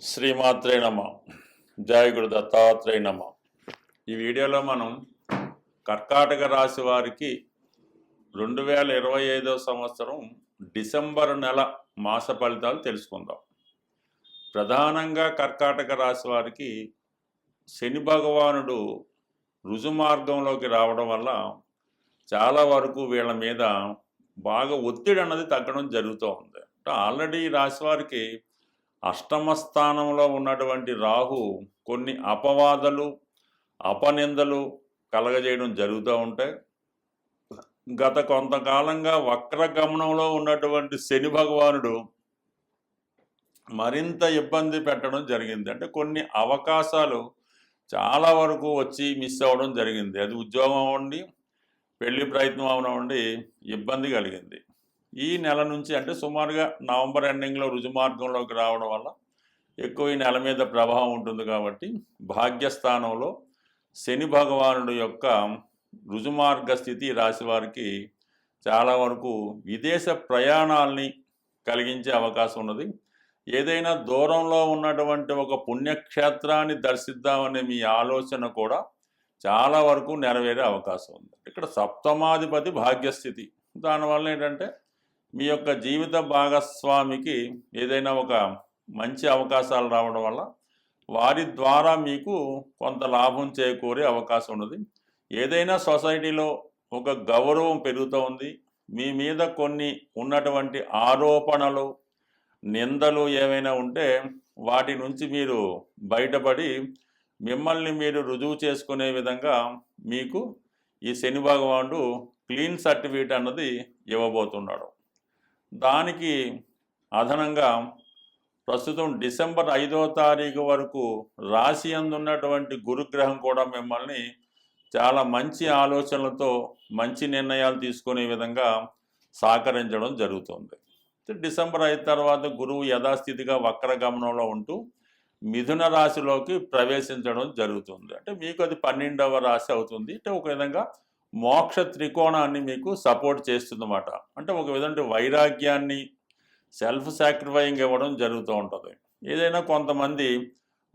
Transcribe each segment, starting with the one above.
శ్రీమాత్రే నమ. జయ గురు దత్తాత్రేయ నమ. ఈ వీడియోలో మనం కర్కాటక రాశి వారికి 2025 సంవత్సరం డిసెంబర్ నెల మాస ఫలితాలు తెలుసుకుందాం. ప్రధానంగా కర్కాటక రాశి వారికి శని భగవానుడు రుజుమార్గంలోకి రావడం వల్ల చాలా వరకు వీళ్ళ మీద బాగా ఒత్తిడి అన్నది తగ్గడం జరుగుతూ ఉంది. ఆల్రెడీ ఈ రాశి వారికి అష్టమ స్థానంలో ఉన్నటువంటి రాహు కొన్ని అపవాదాలు అపనిందలు కలగజేయడం జరుగుతూ ఉంటాయి. గత కొంతకాలంగా వక్రగమనంలో ఉన్నటువంటి శని భగవానుడు మరింత ఇబ్బంది పెట్టడం జరిగింది. అంటే కొన్ని అవకాశాలు చాలా వరకు వచ్చి మిస్ అవ్వడం జరిగింది. అది ఉద్యోగం అవ్వండి, పెళ్లి ప్రయత్నం అవనివ్వండి, ఇబ్బంది కలిగింది. ఈ నెల నుంచి అంటే సుమారుగా నవంబర్ ఎండింగ్లో రుజుమార్గంలోకి రావడం వల్ల ఎక్కువ ఈ నెల మీద ప్రభావం ఉంటుంది. కాబట్టి భాగ్యస్థానంలో శని భగవానుడు యొక్క రుజుమార్గ స్థితి రాశి వారికి చాలా వరకు విదేశ ప్రయాణాలని కలిగించే అవకాశం ఉన్నది. ఏదైనా దూరంలో ఉన్నటువంటి ఒక పుణ్యక్షేత్రాన్ని దర్శిద్దామనే మీ ఆలోచన కూడా చాలా వరకు నెరవేరే అవకాశం ఉంది. ఇక్కడ సప్తమాధిపతి భాగ్యస్థితి, దానివల్ల ఏంటంటే మీ యొక్క జీవిత భాగస్వామికి ఏదైనా ఒక మంచి అవకాశాలు రావడం వల్ల వారి ద్వారా మీకు కొంత లాభం చేకూరే అవకాశం ఉన్నది. ఏదైనా సొసైటీలో ఒక గౌరవం పెరుగుతూ ఉంది. మీ మీద కొన్ని ఉన్నటువంటి ఆరోపణలు నిందలు ఏవైనా ఉంటే వాటి నుంచి మీరు బయటపడి మిమ్మల్ని మీరు రుజువు చేసుకునే విధంగా మీకు ఈ శని భగవానుడు క్లీన్ సర్టిఫికేట్ అన్నది ఇవ్వబోతున్నాడు. దానికి అదనంగా ప్రస్తుతం డిసెంబర్ 5వ తారీఖు వరకు రాశి అందున్నటువంటి గురుగ్రహం కూడా మిమ్మల్ని చాలా మంచి ఆలోచనలతో మంచి నిర్ణయాలు తీసుకునే విధంగా సహకరించడం జరుగుతుంది. డిసెంబర్ 5 తర్వాత గురువు యథాస్థితిగా వక్రగమనంలో ఉంటూ మిథున రాశిలోకి ప్రవేశించడం జరుగుతుంది. అంటే మీకు అది 12వ రాశి అవుతుంది. అంటే ఒక విధంగా మోక్ష త్రికోణాన్ని మీకు సపోర్ట్ చేస్తుందన్నమాట. అంటే ఒక విధంగా వైరాగ్యాన్ని, సెల్ఫ్ సాక్రిఫైయింగ్ ఇవ్వడం జరుగుతూ ఉంటుంది. ఏదైనా కొంతమంది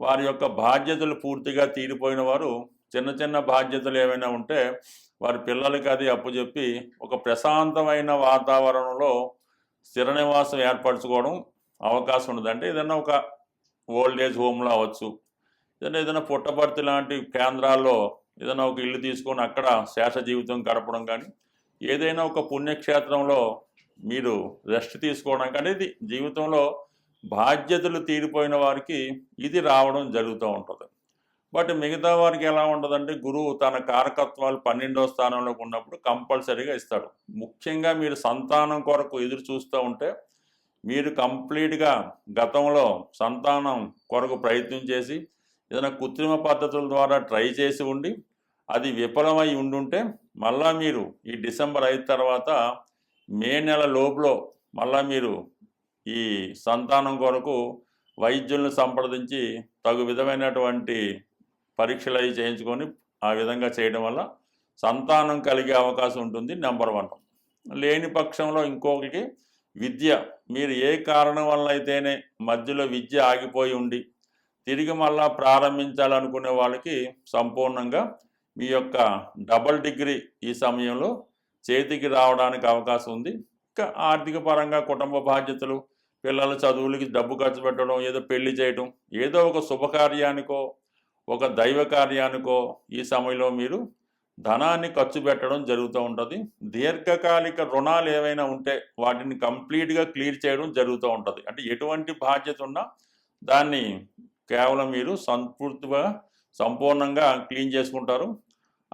వారి యొక్క బాధ్యతలు పూర్తిగా తీరిపోయిన వారు చిన్న చిన్న బాధ్యతలు ఏమైనా ఉంటే వారి పిల్లలకి అది అప్పుచెప్పి ఒక ప్రశాంతమైన వాతావరణంలో స్థిర నివాసం ఏర్పరచుకోవడం అవకాశం ఉండదు. అంటే ఏదైనా ఒక ఓల్డేజ్ హోమ్లో అవ్వచ్చు, ఏదైనా పుట్టపర్తి లాంటి కేంద్రాల్లో ఏదైనా ఒక ఇల్లు తీసుకొని అక్కడ శేష జీవితం గడపడం, కానీ ఏదైనా ఒక పుణ్యక్షేత్రంలో మీరు రెస్ట్ తీసుకోవడం, కానీ ఇది జీవితంలో బాధ్యతలు తీరిపోయిన వారికి ఇది రావడం జరుగుతూ ఉంటుంది. బట్ మిగతా వారికి ఎలా ఉంటుందంటే గురువు తన కారకత్వాలు 12వ స్థానంలోకి ఉన్నప్పుడు కంపల్సరీగా ఇస్తాడు. ముఖ్యంగా మీరు సంతానం కొరకు ఎదురు చూస్తూ ఉంటే మీరు కంప్లీట్గా గతంలో సంతానం కొరకు ప్రయత్నం చేసి ఏదైనా కృత్రిమ పద్ధతుల ద్వారా ట్రై చేసి ఉండి అది విఫలమై ఉండుంటే మళ్ళా మీరు ఈ డిసెంబర్ 5 తర్వాత మే నెల లోపులో మళ్ళా మీరు ఈ సంతానం కొరకు వైద్యులను సంప్రదించి తగు విధమైనటువంటి పరీక్షలు అవి చేయించుకొని ఆ విధంగా చేయడం వల్ల సంతానం కలిగే అవకాశం ఉంటుంది. నెంబర్ 1. లేని పక్షంలో ఇంకొకరికి విద్య, మీరు ఏ కారణం వల్ల అయితేనే మధ్యలో విద్య ఆగిపోయి ఉండి తిరిగి మళ్ళా ప్రారంభించాలనుకునే వాళ్ళకి సంపూర్ణంగా మీ యొక్క డబుల్ డిగ్రీ ఈ సమయంలో చేతికి రావడానికి అవకాశం ఉంది. ఇంకా ఆర్థిక పరంగా కుటుంబ బాధ్యతలు, పిల్లల చదువులకి డబ్బు ఖర్చు పెట్టడం, ఏదో పెళ్లి చేయడం, ఏదో ఒక శుభకార్యానికో ఒక దైవ కార్యానికో ఈ సమయంలో మీరు ధనాన్ని ఖర్చు పెట్టడం జరుగుతూ ఉంటుంది. దీర్ఘకాలిక రుణాలు ఏవైనా ఉంటే వాటిని కంప్లీట్గా క్లియర్ చేయడం జరుగుతూ ఉంటుంది. అంటే ఎటువంటి బాధ్యత ఉన్నా దాన్ని కేవలం మీరు సంపూర్ణంగా క్లీన్ చేసుకుంటారు.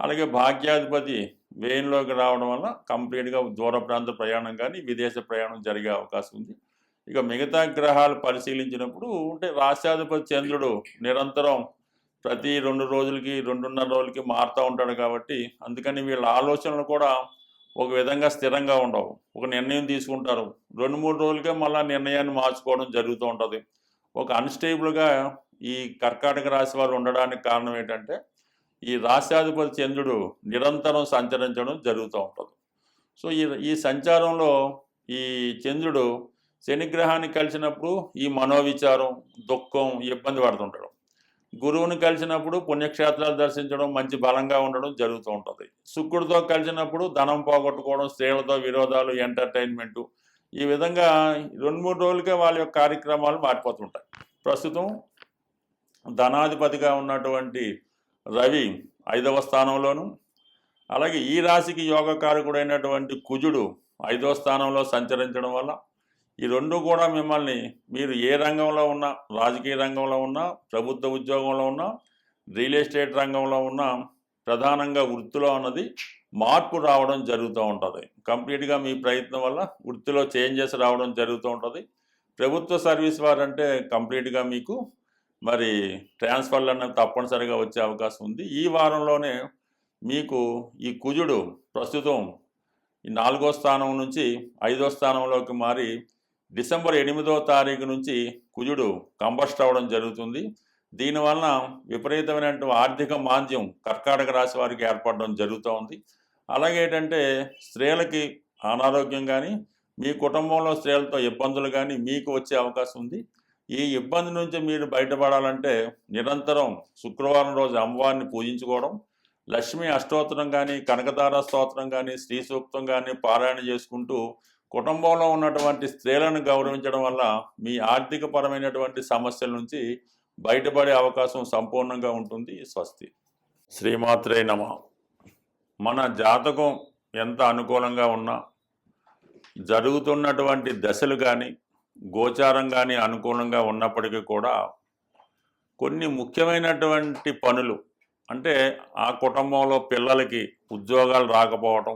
అలాగే భాగ్యాధిపతి వేయంలోకి రావడం వల్ల కంప్లీట్గా దూర ప్రాంత ప్రయాణం కానీ విదేశ ప్రయాణం జరిగే అవకాశం ఉంది. ఇక మిగతా గ్రహాలు పరిశీలించినప్పుడు అంటే రాశ్యాధిపతి చంద్రుడు నిరంతరం ప్రతి 2 రోజులకి 2.5 రోజులకి మారుతూ ఉంటాడు. కాబట్టి అందుకని వీళ్ళ ఆలోచనలు కూడా ఒక విధంగా స్థిరంగా ఉండవు. ఒక నిర్ణయం తీసుకుంటారు, 2-3 రోజులకే మళ్ళీ నిర్ణయాన్ని మార్చుకోవడం జరుగుతూ ఉంటుంది. ఒక అన్స్టేబుల్గా ఈ కర్కాటక రాశి వారు ఉండడానికి కారణం ఏంటంటే ఈ రాశ్యాధిపతి చంద్రుడు నిరంతరం సంచరించడం జరుగుతూ ఉంటుంది. సో ఈ సంచారంలో ఈ చంద్రుడు శనిగ్రహాన్ని కలిసినప్పుడు ఈ మనోవిచారం, దుఃఖం, ఇబ్బంది పడుతుంటాడు. గురువుని కలిసినప్పుడు పుణ్యక్షేత్రాలు దర్శించడం, మంచి బలంగా ఉండడం జరుగుతూ ఉంటుంది. శుక్రుడితో కలిసినప్పుడు ధనం పోగొట్టుకోవడం, స్త్రీలతో విరోధాలు, ఎంటర్టైన్మెంటు, ఈ విధంగా 2-3 రోజులకే వాళ్ళ యొక్క కార్యక్రమాలు మారిపోతుంటాయి. ప్రస్తుతం ధనాధిపతిగా ఉన్నటువంటి రవి 5వ స్థానంలోను, అలాగే ఈ రాశికి యోగకారకుడైనటువంటి కుజుడు 5వ స్థానంలో సంచరించడం వల్ల ఈ రెండు కూడా మిమ్మల్ని, మీరు ఏ రంగంలో ఉన్నా, రాజకీయ రంగంలో ఉన్నా, ప్రభుత్వ ఉద్యోగంలో ఉన్నా, రియల్ ఎస్టేట్ రంగంలో ఉన్నా, ప్రధానంగా వృత్తిలో అన్నది మార్పు రావడం జరుగుతూ ఉంటుంది. కంప్లీట్గా మీ ప్రయత్నం వల్ల వృత్తిలో చేంజెస్ రావడం జరుగుతూ ఉంటుంది. ప్రభుత్వ సర్వీస్ వారంటే కంప్లీట్గా మీకు మరి ట్రాన్స్ఫర్లు అన్నది తప్పనిసరిగా వచ్చే అవకాశం ఉంది. ఈ వారంలోనే మీకు ఈ కుజుడు ప్రస్తుతం ఈ 4వ స్థానం నుంచి 5వ స్థానంలోకి మారి డిసెంబర్ 8వ తారీఖు నుంచి కుజుడు కంబస్ట్ అవ్వడం జరుగుతుంది. దీనివలన విపరీతమైనటువంటి ఆర్థిక మాంద్యం కర్కాటక రాశి వారికి ఏర్పడడం జరుగుతూ ఉంది. అలాగే ఏంటంటే స్త్రీలకి అనారోగ్యం కానీ, మీ కుటుంబంలో స్త్రీలతో ఇబ్బందులు కానీ మీకు వచ్చే అవకాశం ఉంది. ఈ ఇబ్బంది నుంచి మీరు బయటపడాలంటే నిరంతరం శుక్రవారం రోజు అమ్మవారిని పూజించుకోవడం, లక్ష్మీ అష్టోత్తరం కానీ, కనకదార స్తోత్రం కానీ, శ్రీ సూక్తం కానీ పారాయణ చేసుకుంటూ కుటుంబంలో ఉన్నటువంటి స్త్రీలను గౌరవించడం వల్ల మీ ఆర్థిక పరమైనటువంటి సమస్యల నుంచి బయటపడే అవకాశం సంపూర్ణంగా ఉంటుంది. స్వస్తి. శ్రీమాత్రే నమః. మన జాతకం ఎంత అనుకూలంగా ఉన్నా, జరుగుతున్నటువంటి దశలు కానీ, గోచారం కానీ అనుకూలంగా ఉన్నప్పటికీ కూడా కొన్ని ముఖ్యమైనటువంటి పనులు, అంటే ఆ కుటుంబంలో పిల్లలకి ఉద్యోగాలు రాకపోవడం,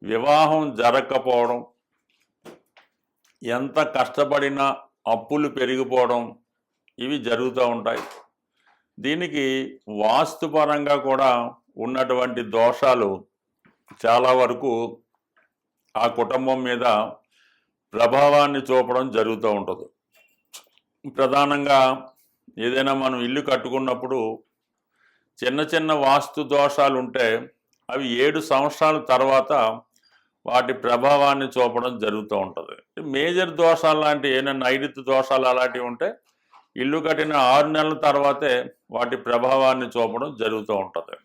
వివాహం జరగకపోవడం, ఎంత కష్టపడినా అప్పులు పెరిగిపోవడం, ఇవి జరుగుతూ ఉంటాయి. దీనికి వాస్తుపరంగా కూడా ఉన్నటువంటి దోషాలు చాలా వరకు ఆ కుటుంబం మీద ప్రభావాన్ని చూపడం జరుగుతూ ఉంటుంది. ప్రధానంగా ఏదైనా మనం ఇల్లు కట్టుకున్నప్పుడు చిన్న చిన్న వాస్తు దోషాలు ఉంటే అవి 7 సంవత్సరాల తర్వాత వాటి ప్రభావాన్ని చూపడం జరుగుతూ ఉంటుంది. మేజర్ దోషాలు లాంటి ఏమైనా నైరుతి దోషాలు అలాంటివి ఉంటే ఇల్లు కట్టిన 6 నెలల తర్వాతే వాటి ప్రభావాన్ని చూపడం జరుగుతూ ఉంటుంది.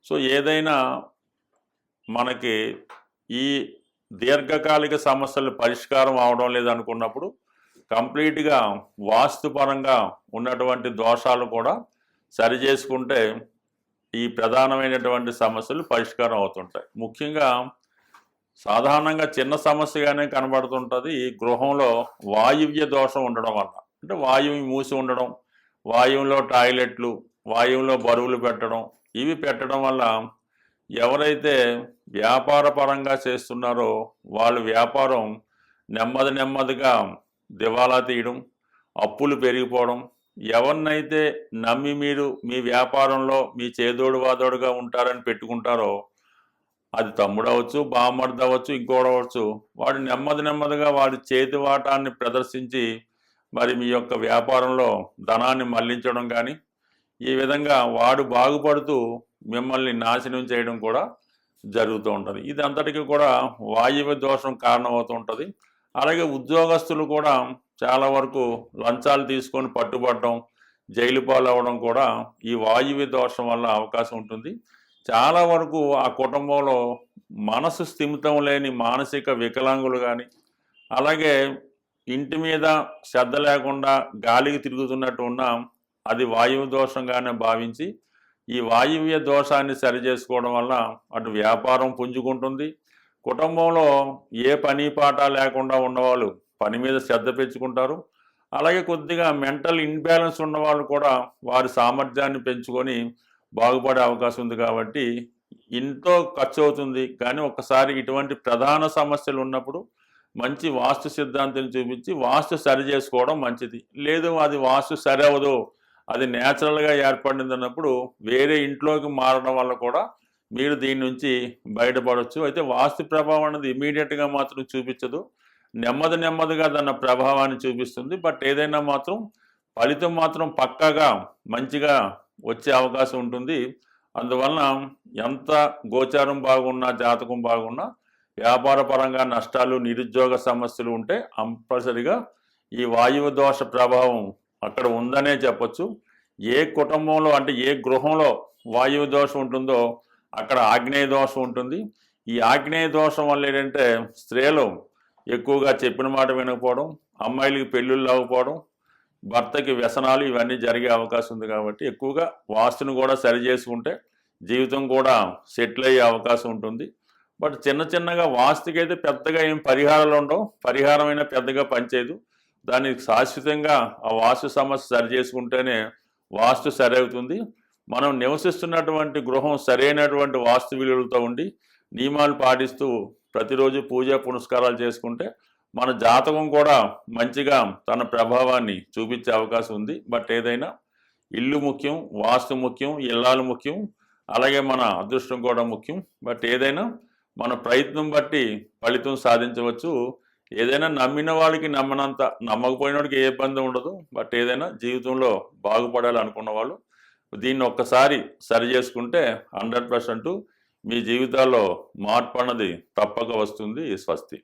సో ఏదైనా మనకి ఈ దీర్ఘకాలిక సమస్యలు పరిష్కారం అవడం లేదనుకున్నప్పుడు కంప్లీట్గా వాస్తుపరంగా ఉన్నటువంటి దోషాలు కూడా సరి చేసుకుంటే ఈ ప్రధానమైనటువంటి సమస్యలు పరిష్కారం అవుతుంటాయి. ముఖ్యంగా సాధారణంగా చిన్న సమస్యగానే కనబడుతుంటుంది. ఈ గృహంలో వాయువ్య దోషం ఉండడం వల్ల, అంటే వాయువు మూసి ఉండడం, వాయువులో టాయిలెట్లు, వాయువులో బరువులు పెట్టడం, ఇవి పెట్టడం వల్ల ఎవరైతే వ్యాపార పరంగా చేస్తున్నారో వాళ్ళు వ్యాపారం నెమ్మదిగా దివాలా తీయడం, అప్పులు పెరిగిపోవడం, ఎవరినైతే నమ్మి మీరు మీ వ్యాపారంలో మీ చేదోడు వాదోడుగా ఉంటారని పెట్టుకుంటారో, అది తమ్ముడు అవ్వచ్చు, బామ్మర్ది అవ్వచ్చు, ఇంకోడవచ్చు, వాడు నెమ్మదిగా వాడి చేతివాటాన్ని ప్రదర్శించి మరి మీ యొక్క వ్యాపారంలో ధనాన్ని మళ్లించడం కానీ, ఈ విధంగా వాడు బాగుపడుతూ మిమ్మల్ని నాశనం చేయడం కూడా జరుగుతూ ఉంటుంది. ఇదంతటికీ కూడా వాయువ్య దోషం కారణమవుతూ ఉంటుంది. అలాగే ఉద్యోగస్తులు కూడా చాలా వరకు లంచాలు తీసుకొని పట్టుబడడం, జైలు పాలవడం కూడా ఈ వాయువ్య దోషం వల్ల అవకాశం ఉంటుంది. చాలా వరకు ఆ కుటుంబంలో మనసు స్థిమితం లేని మానసిక వికలాంగులు కానీ, అలాగే ఇంటి మీద శ్రద్ధ లేకుండా గాలికి తిరుగుతున్నట్టు ఉన్నా అది వాయువు దోషంగానే భావించి ఈ వాయువ్య దోషాన్ని సరి చేసుకోవడం వల్ల అటు వ్యాపారం పుంజుకుంటుంది, కుటుంబంలో ఏ పని పాట లేకుండా ఉన్నవాళ్ళు పని మీద శ్రద్ధ పెంచుకుంటారు. అలాగే కొద్దిగా మెంటల్ ఇన్బ్యాలెన్స్ ఉన్నవాళ్ళు కూడా వారి సామర్థ్యాన్ని పెంచుకొని బాగుపడే అవకాశం ఉంది. కాబట్టి ఎంతో ఖర్చు అవుతుంది, కానీ ఒకసారి ఇటువంటి ప్రధాన సమస్యలు ఉన్నప్పుడు మంచి వాస్తు సిద్ధాంతం చూపించి వాస్తు సరి చేసుకోవడం మంచిది. లేదు అది వాస్తు సరి అవ్వదు, అది న్యాచురల్గా ఏర్పడింది అన్నప్పుడు వేరే ఇంట్లోకి మారడం వల్ల కూడా మీరు దీని నుంచి బయటపడవచ్చు. అయితే వాస్తు ప్రభావం అనేది ఇమీడియట్గా మాత్రం చూపించదు, నెమ్మదిగా దాని ప్రభావాన్ని చూపిస్తుంది. బట్ ఏదైనా మాత్రం ఫలితం మాత్రం పక్కాగా మంచిగా వచ్చే అవకాశం ఉంటుంది. అందువలన ఎంత గోచారం బాగున్నా, జాతకం బాగున్నా వ్యాపార పరంగా నష్టాలు, నిరుద్యోగ సమస్యలు ఉంటే కంపల్సరిగా ఈ వాయువు దోష ప్రభావం అక్కడ ఉందనే చెప్పొచ్చు. ఏ కుటుంబంలో అంటే ఏ గృహంలో వాయువు దోషం ఉంటుందో అక్కడ ఆగ్నేయ దోషం ఉంటుంది. ఈ ఆగ్నేయ దోషం వల్ల ఏంటంటే స్త్రీలు ఎక్కువగా చెప్పిన మాట వినకపోవడం, అమ్మాయిలకి పెళ్ళిళ్ళు అవ్వకపోవడం, భర్తకి వ్యసనాలు ఇవన్నీ జరిగే అవకాశం ఉంది. కాబట్టి ఎక్కువగా వాస్తుని కూడా సరి చేసుకుంటే జీవితం కూడా సెటిల్ అయ్యే అవకాశం ఉంటుంది. బట్ చిన్న చిన్నగా వాస్తుకైతే పెద్దగా ఏం పరిహారాలు ఉండవు. పరిహారం అయినా పెద్దగా పనిచేయదు. దానికి శాశ్వతంగా ఆ వాస్తు సమస్య సరి చేసుకుంటేనే వాస్తు సరి అవుతుంది. మనం నివసిస్తున్నటువంటి గృహం సరైనటువంటి వాస్తు విలువలతో ఉండి నియమాలు పాటిస్తూ ప్రతిరోజు పూజ పునస్కారాలు చేసుకుంటే మన జాతకం కూడా మంచిగా తన ప్రభావాన్ని చూపించే అవకాశం ఉంది. బట్ ఏదైనా ఇల్లు ముఖ్యం, వాస్తు ముఖ్యం, ఇల్లాలు ముఖ్యం, అలాగే మన అదృష్టం కూడా ముఖ్యం. బట్ ఏదైనా మన ప్రయత్నం బట్టి ఫలితం సాధించవచ్చు. ఏదైనా నమ్మిన వాళ్ళకి నమ్మనంత, నమ్మకపోయిన వాడికి ఏ ఇబ్బంది ఉండదు. బట్ ఏదైనా జీవితంలో బాగుపడాలి అనుకున్న వాళ్ళు దీన్ని ఒక్కసారి సరి చేసుకుంటే 100% మీ జీవితాల్లో మార్పు అన్నది తప్పక వస్తుంది. స్వస్తి.